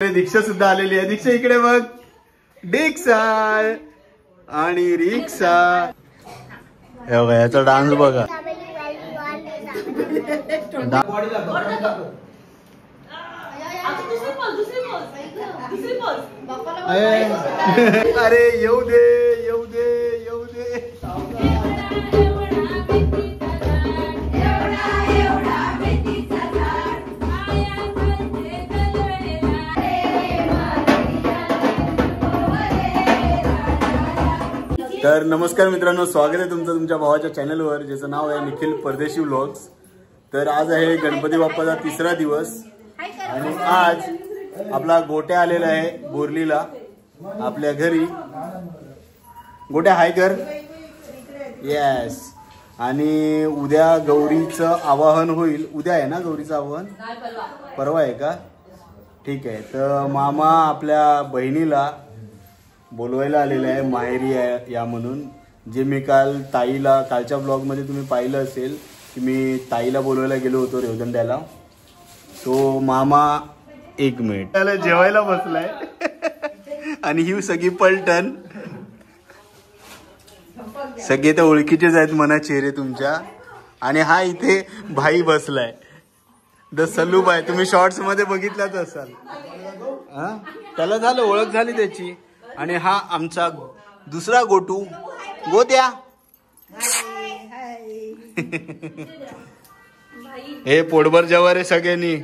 दीक्षा सुद्धा आलेली आहे. दीक्षा इकडे बघ. दीक्षा आणि रिक्षा. हे बघा याचा डान्स बघा. अरे येऊ दे येऊ दे येऊ दे. तर नमस्कार मित्रांनो, स्वागत आहे तुमचं तुमच्या भावाच्या चॅनलवर ज्याचं नाव आहे निखिल परदेशी व्लॉग्स. तर आज आहे गणपती बाप्पाचा तिसरा दिवस आणि आज आपला गोट्या आलेला आहे बोरलीला आपल्या घरी. गोट्या हाय कर. येस. आणि उद्या गौरीचं आवाहन होईल. उद्या आहे ना गौरीचं आवाहन? परवा आहे का? ठीक आहे. तर मामा आपल्या बहिणीला बोलवायला आलेलं आहे माहेरी या म्हणून. जे मी काल ताईला कालच्या ब्लॉगमध्ये तुम्ही पाहिलं असेल की मी ताईला बोलवायला गेलो होतो रेवदंड्याला. तो मामा 1 मिनिट त्याला जेवायला बसलाय आणि ही सगळी पलटण सगळे तर ओळखीचेच आहेत म्हणा चेहरे तुमच्या. आणि हा इथे भाई बसलाय द सलूब आहे. तुम्ही शॉर्ट्स मध्ये बघितलाच असाल. हा त्याला झालं ओळख झाली त्याची. आणि हा आमचा दुसरा गोटू गोत्या. हे पोटभर जेवा रे सगळ्यांनी.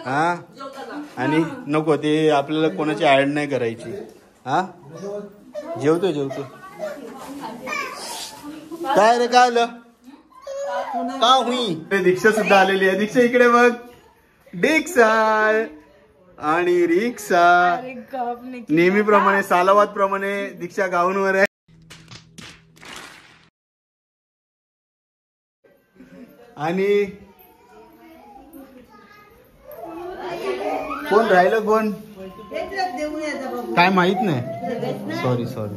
हा आणि नको ते आपल्याला कोणाची ऍड नाही करायची. हा जेवतो जेवतो. काय रे काय आलं का हुई. दीक्षा सुद्धा आलेली आहे. दीक्षा इकडे बघ. दीक्षा आणि रिक्षा. नेहमीप्रमाणे सालावाद प्रमाणे दीक्षा गाऊनवर आहे. आणि कोण राहिलं कोण काय माहित नाही. Sorry sorry.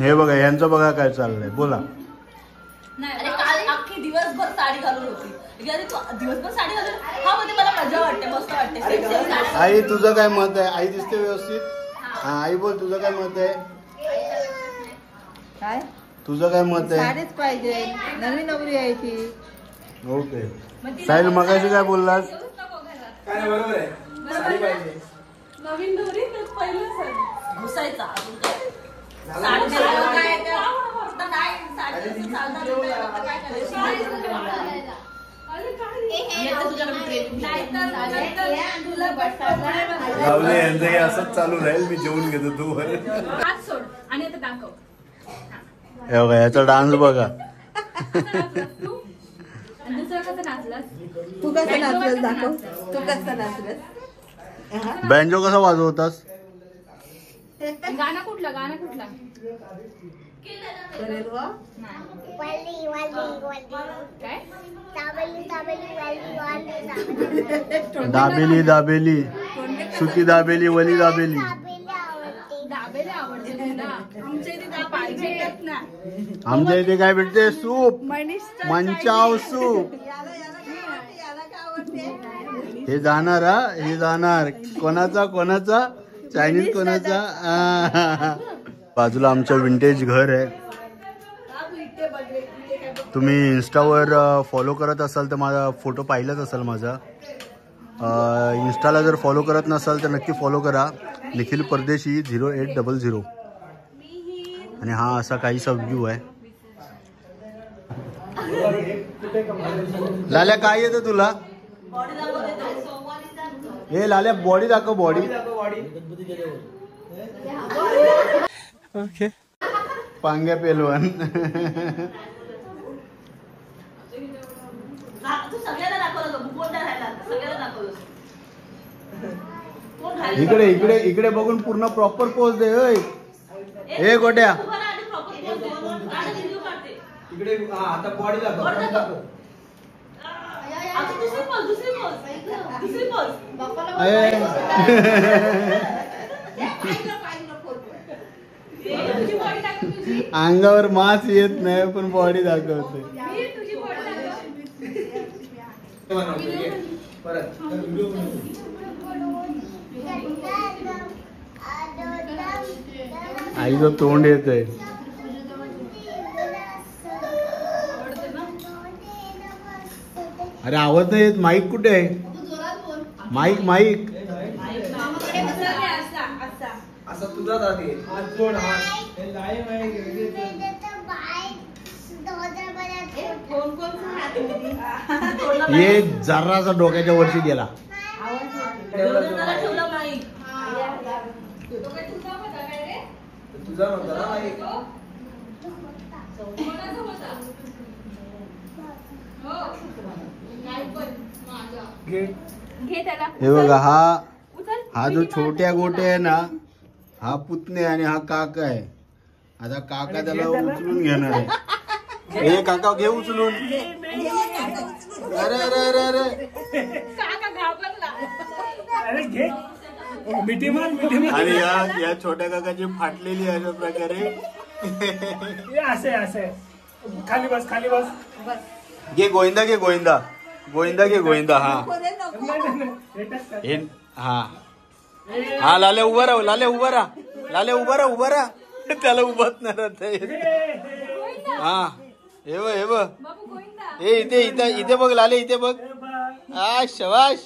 हे बघा यांचं बघा काय चाललंय. बोला. दिवसभर साडी घालून होती. दिवसभर साडी घालून हा मध्ये मला मजा वाटते, मस्त वाटते. आई तुझं काय मत आहे? आई दिसते व्यवस्थित. हा आई बोल तुझं काय मत आहे? काय तुझं काय मत आहे? साडीच पाहिजे. नवीन नवरी आहे ती. ओके. साहिल मगाशी काय बोललास? काय बरोबर आहे. साडी पाहिजे. नवीन नवरी पहिलं घुसायचा. यांचं असंच चालू राहील. मी जेवून घेतो तू सोड आणि आता दाखव. हे बघा याचा डान्स बघा. तू कसं नाचलस दाखव. तू कसं नाचलस. बँजो कसा वाजवतास? गाणं कुठलं गाणं कुठलं? दाबेली दाबेली सुकी दाबेली वली दाबेली. आमच्या इथे काय भेटते? सूप. मंचाव सूप. हे जाणार हा हे जाणार. कोणाचा कोणाचा चायनीज कोणाचा. बाजूला आमचं विंटेज घर आहे. तुम्ही इंस्टावर फॉलो करत असाल तर माझा फोटो पाहिलाच असाल माझा. इंस्टाला जर फॉलो करत नसाल तर नक्की फॉलो करा. निखिल परदेशी 0800. आणि हा असा काहीसा व्ह्यू आहे. लाल्या काय येतं तुला? हे लाल्या बॉडी दाखव. Body okay. पांग्या पेलवान. इकडे इकडे इकडे बघून पूर्ण प्रॉपर पोज दे. हे गोट्या इकडे आता बॉडी दाखव. अंगावर मास येत नाही पण बॉडी दाखवते. परत आईचं तोंड येत आहे. अरे आवाज नाही येत. माईक कुठे आहे? माईक माईक असा तुझा जाते ये जरासा डोक्याच्या वरती गेला. तुझा नव्हता ना माईक. हे बघा हा जो छोट्या गोटे आहे ना हा पुतणे आणि हा काका आहे. आता काका त्याला उचलून घेणार आहे. हे काका घे उचलून. अरे अरे अरे अरे आणि या छोट्या काकाची फाटलेली अशा प्रकारे. खाली बस खाली बस. घे गोविंदा घे गोविंदा गोविंदा घे गोविंदा. हा हे हा हा लाल्या उभा राहा. लाल्या उभा राहा. लाल्या उभा राहा. उभा राहा. त्याला उभाच नाही राहत. हा हे बघ हे बघ. हे इथे इथे इथे बघ लाले इथे बघ. हा शबाश.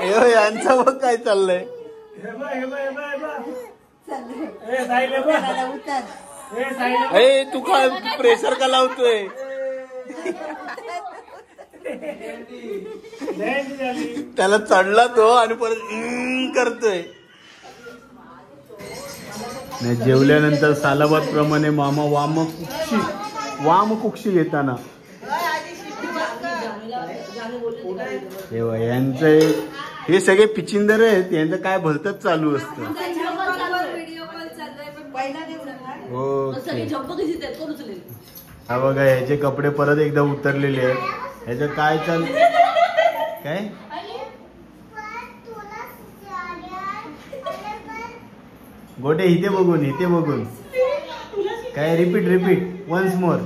हे यांचं बघ काय चाललंय. अरे तू काय प्रेशर का लावतोय. त्याला चढला तो आणि परत करतोय. नाही जेवल्यानंतर सालाबाद प्रमाणे मामा वाम कुक्षी घेताना यांचं हे सगळे पिचिंदर आहेत. यांचं काय भलतच चालू असतं. हा बघा ह्याचे कपडे परत एकदा उतरलेले आहेत. ह्याचं काय चाल काय गोटे इथे बघून काय रिपीट रिपीट वन्स मोर.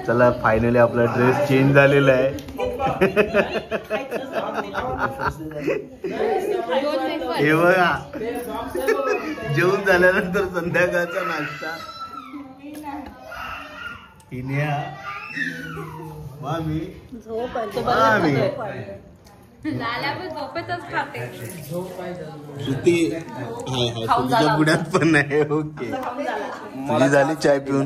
चला फायनली आपला ड्रेस चेंज झालेला आहे. हे बघा जेवण झाल्यानंतर संध्याकाळचा नाश्ता. मामी श्रुती श्रुतीच्या बुड्यात पण नाही. ओके मला झाली चाय पिऊन.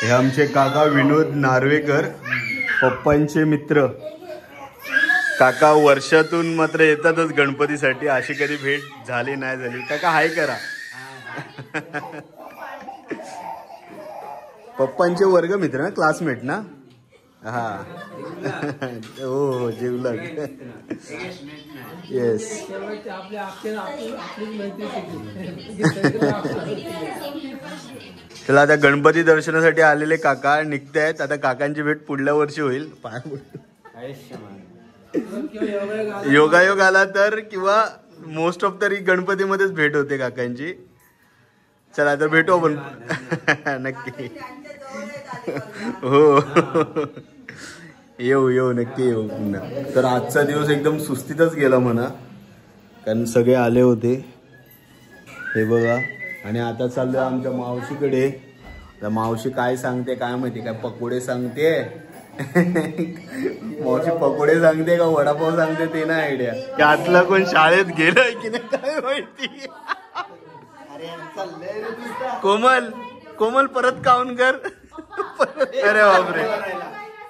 हे आमचे काका विनोद नार्वेकर पप्पांचे मित्र. काका वर्षातून मात्र येतातच गणपतीसाठी. अशी कधी भेट झाली नाही झाली. काका हाय करा. पप्पांचे वर्ग मित्र ना क्लासमेट ना. हा हो जिवलग. येस चला आता गणपती दर्शनासाठी आलेले काका निघतायत. आता काकांची भेट पुढल्या वर्षी होईल. योगायोग आला तर किंवा मोस्ट ऑफ तरी गणपतीमध्येच भेट होते काकांची. चला तर भेटू आपण नक्की. हो येऊ नक्की येऊ पुन्हा. तर आजचा दिवस एकदम सुस्तीतच गेला म्हणा कारण सगळे आले होते. हे बघा आणि आता चाललोय आमच्या मावशीकडे. तर मावशी काय सांगते काय माहिती. काय पकोडे सांगते मावशी पकोडे सांगते का वडापाव सांगते ते ना आयडिया. त्यातला कोण शाळेत गेलोय की नाही काय माहिती. कोमल कोमल परत काउंट कर. अरे बापरे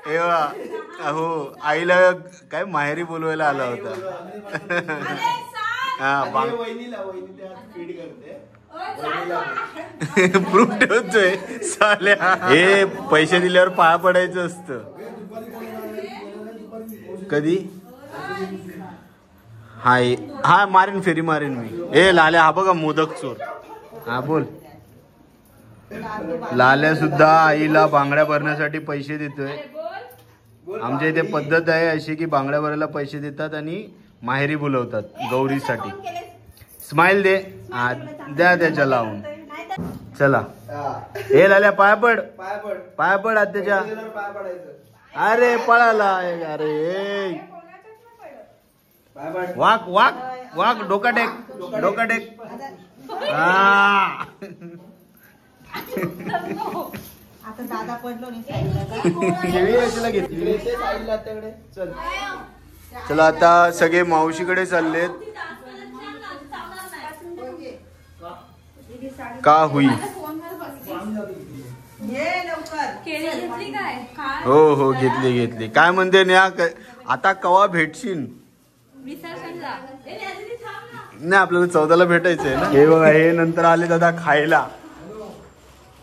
हे हो आईला काय माहेरी बोलवायला आला होता. हा प्रूफ ठेवतोय साल्या. हे पैसे दिल्यावर पाया पडायचं असतं. कधी हाय हा मारेन फेरी मारेन मी. ए लाल्या हा बघा मोदक चोर. हा बोल. लाल्या सुद्धा आईला बांगड्या भरण्यासाठी पैसे देतोय. आमच्या इथे पद्धत आहे अशी की बांगड्या भरायला पैसे देतात आणि माहेरी बोलवतात गौरीसाठी. स्माइल दे. हा, द्या त्याच्या लावून. चला हे लाल्या पाय पड, पाय पड, पाय पड आत्याच्या. पाय पडायचं. अरे पळाला. अरे पाय पड. वाक वाक वाक. डोका टेक, डोका टेक. हा आता दादा पडलो नाही. केळी याच्याला घेतली. ते साईडला त्याकडे चल. चला आता सगळे मावशीकडे चाललेत. का होई. केळी घेतली काय? हो हो घेतली घेतली. काय म्हणते न्या आता कवा भेटशील. विसर्जनला. नाही आपल्याला 14ला भेटायचंय ना. हे बघा हे नंतर आले दादा खायला.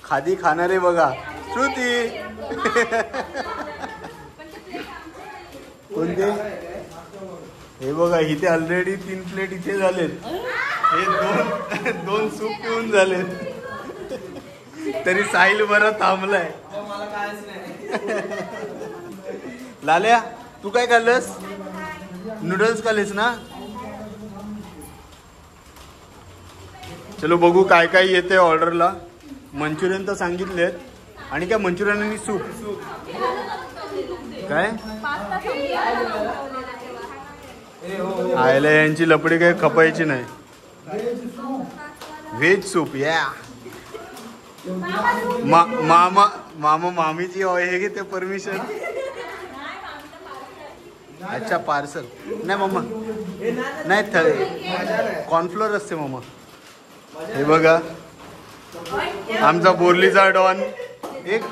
खादी खाणारे बघा. श्रुती कोणते. हे बघा इथे ऑलरेडी 3 प्लेट इथे झालेत. हे दोन सूप पिऊन झालेत. तरी साहिल बरं थांबलाय. मला कायच नाही. लाल्या तू काय खाल्लंस. नूडल्स खाल्लेस ना. चलो बघू काय काय येते ऑर्डरला. मंचुरियन तर सांगितलेत. आणि काय मंचुरियन आणि सूप. काय आयला यांची लपडी काही खपायची नाही. व्हेज सूप या. मामा मामा मामीची हे घेते परमिशन. अच्छा पार्सल नाही मामा. नाही कॉर्नफ्लोअर असते मामा. हे बघा आमचा बोरलीचा डॉन एक.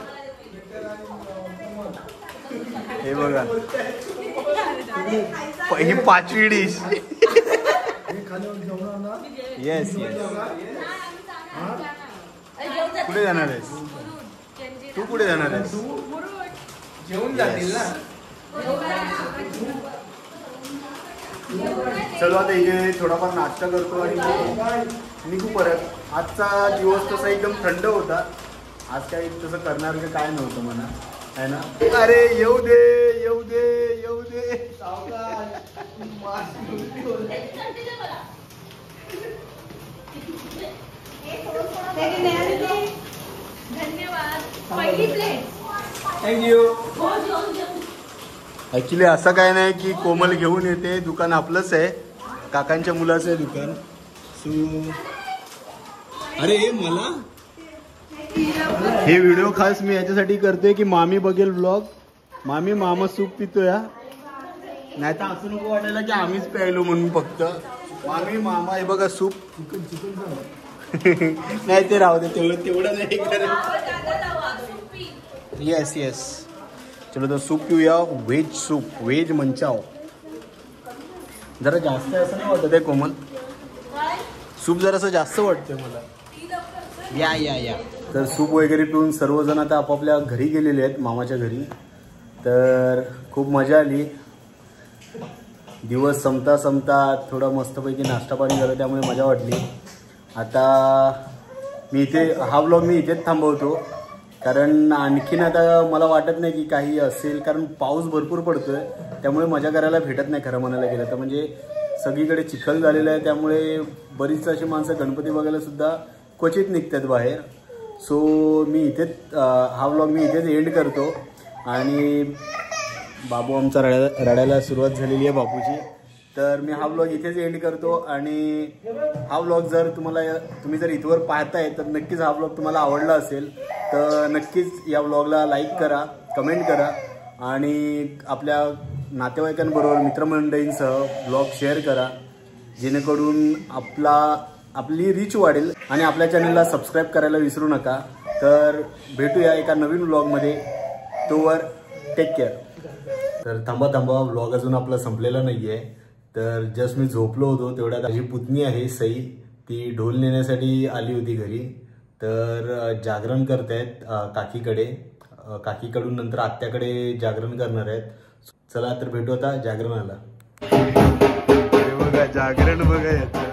हे बघा ही 5वी डिश. Yes yes. कुठे जाणार आहेस तू. कुठे जाणार आहेस. जेवून जातील ना. चलो आता इथे थोडाफार नाश्ता करतो आणि निघू परत. आजचा दिवस तसा एकदम थंड होता. आज काही तसं करणार काय नव्हतं म्हणा है ना. अरे येऊ दे येऊ दे येऊ दे. धन्यवाद. पहिली प्लेट. थँक्यू. ऍक्च्युली असं काय नाही की कोमल घेऊन येते. दुकान आपलंच आहे. काकांच्या मुलाचं आहे दुकान. सो अरे मला हे व्हिडिओ खास मी याच्यासाठी करतोय की मामी बघेल व्लॉग. मामी मामा सूप पितोय. नाही तर असं नको वाटायला की आम्हीच प्यायलो म्हणून फक्त. मामी मामा हे बघा सूप. नाही ते राहू दे. तेवढं नाही करत. Yes yes. चलो तर सूप पिऊया. Veg soup. Veg manchow. जरा जास्त असं नाही वाटत आहे कोमल. सूप जरासं जास्त वाटतंय मला. या या या. तर सूप वगैरे पिऊन सर्वजण आता आपापल्या घरी गेलेले आहेत मामाच्या घरी. तर खूप मजा आली. दिवस संपता संपता थोडा मस्तपैकी नाश्ता पाणी झालं त्यामुळे मजा वाटली. आता मी इथे हा व्लॉग मी इथेच थांबवतो. कारण आणखीन आता मला वाटत नाही की काही असेल. कारण पाऊस भरपूर पडतोय त्यामुळे मजा करायला भेटत नाही खरं म्हणायला गेलं तर. म्हणजे सगळीकडे चिखल झालेलं आहे त्यामुळे बरीच अशी माणसं गणपती बघायला सुद्धा क्वचित निघतात बाहेर. सो मी इथेच हा व्लॉग मी इथेच एंड करतो. आणि बाबू आमचा रडायला सुरुवात झालेली आहे बापूची. तर मी हा व्लॉग इथेच एंड करतो. आणि हा व्लॉग जर तुम्ही जर इथवर पाहताय तर नक्कीच हा व्लॉग तुम्हाला आवडला असेल तर नक्कीच या व्लॉगला लाईक करा, कमेंट करा आणि आपल्या नातेवाईकांबरोबर मित्रमंडळींसह व्लॉग शेअर करा. जेणेकरून आपली रीच वाढेल. आणि आपल्या चॅनलला सबस्क्राईब करायला विसरू नका. तर भेटूया एका नवीन व्लॉगमध्ये. तोवर टेक केअर. तर थांबा व्लॉग अजून आपला संपलेला नाही आहे. तर जस्ट मी झोपलो होतो तेवढ्यात माझी पुतणी आहे सई. ती ढोल नेण्यासाठी आली होती घरी. तर जागरण करतायत काकीकडे. काकीकडून नंतर आत्याकडे जागरण करणार आहेत. चला तर भेटू आता जागरणाला. बघा जागरण बघा.